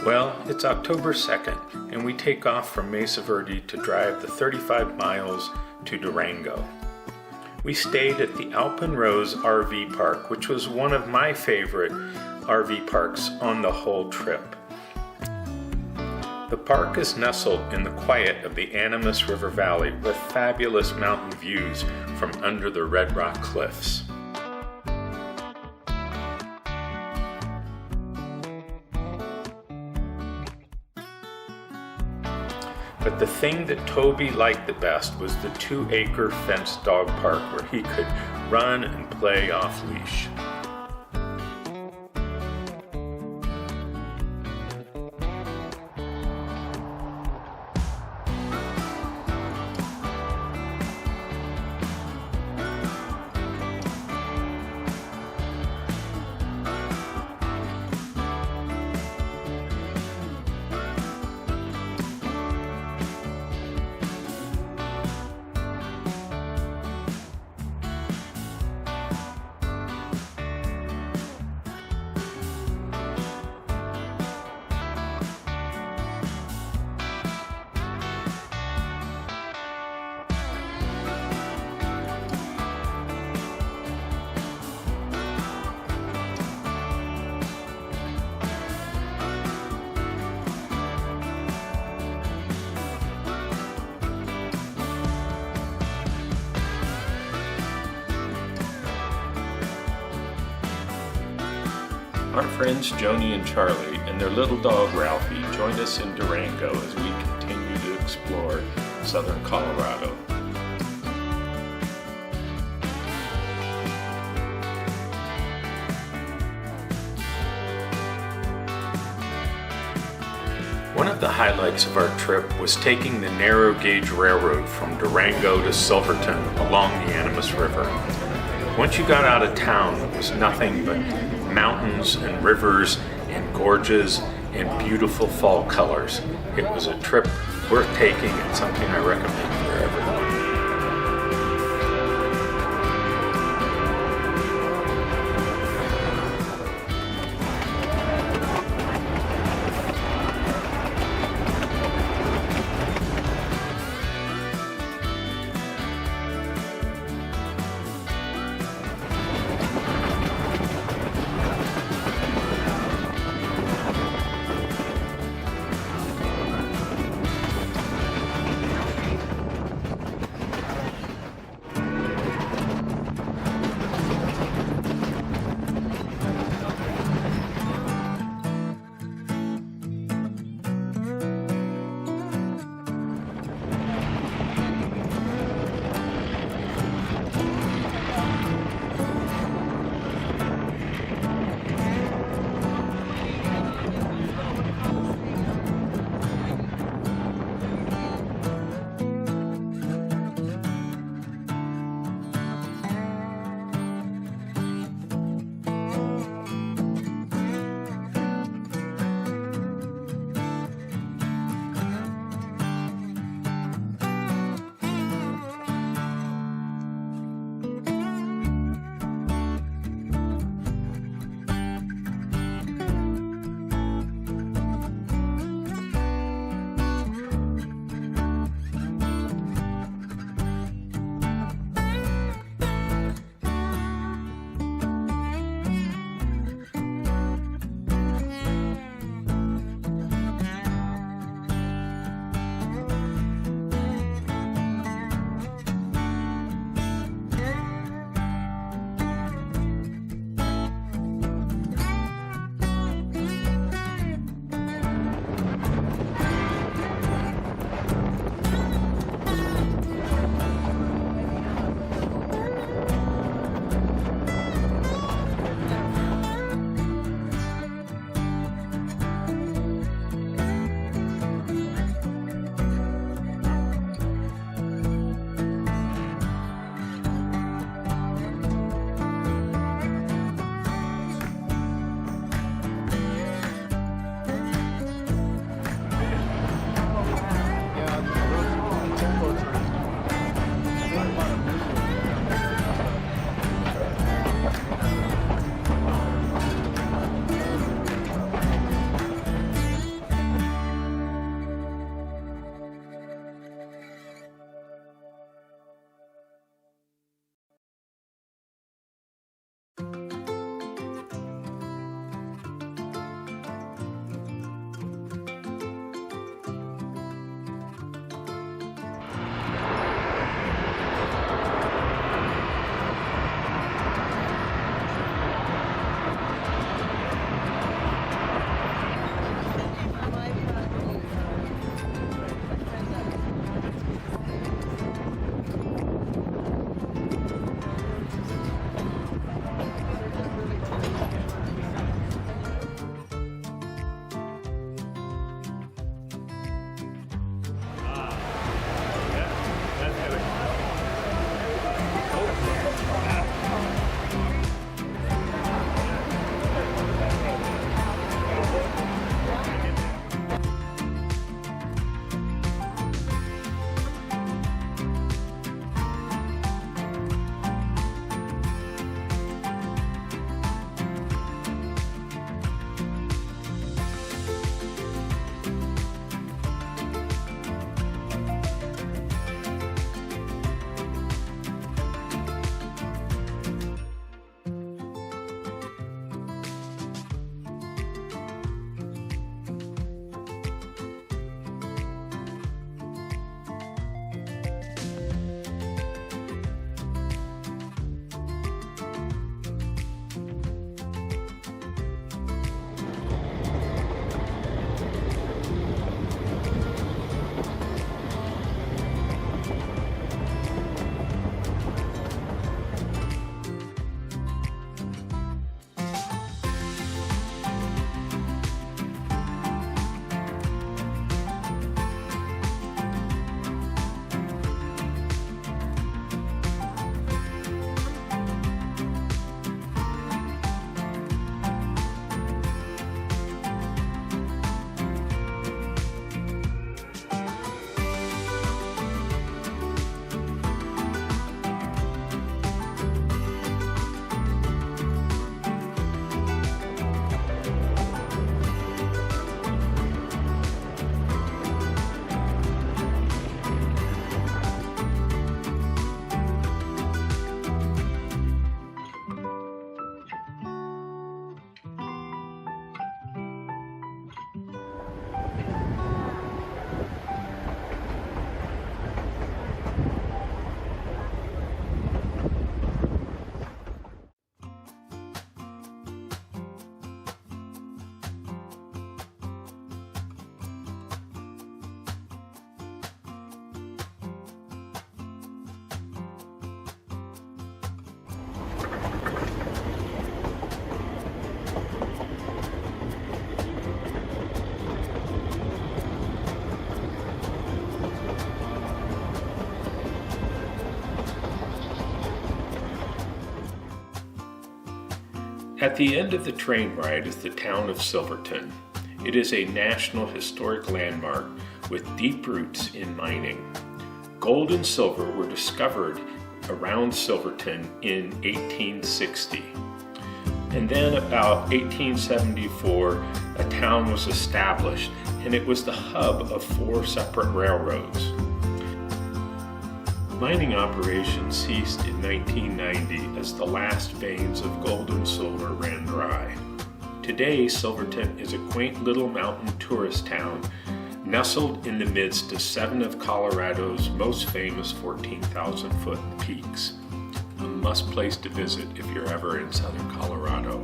Well, it's October 2nd, and we take off from Mesa Verde to drive the 35 miles to Durango. We stayed at the Alpen Rose RV Park, which was one of my favorite RV parks on the whole trip. The park is nestled in the quiet of the Animus River Valley with fabulous mountain views from under the Red Rock Cliffs. But the thing that Toby liked the best was the 2-acre fenced dog park where he could run and play off leash. Our friends Joni and Charlie and their little dog Ralphie joined us in Durango as we continue to explore southern Colorado. One of the highlights of our trip was taking the narrow gauge railroad from Durango to Silverton along the Animus River. Once you got out of town, it was nothing but mountains and rivers and gorges and beautiful fall colors. It was a trip worth taking and something I recommend for everyone. At the end of the train ride is the town of Silverton. It is a National Historic Landmark with deep roots in mining. Gold and silver were discovered around Silverton in 1860. And then about 1874, a town was established, and it was the hub of 4 separate railroads. Mining operations ceased in 1990 as the last veins of gold and silver ran dry. Today, Silverton is a quaint little mountain tourist town nestled in the midst of 7 of Colorado's most famous 14,000-foot peaks. A must place to visit if you're ever in southern Colorado.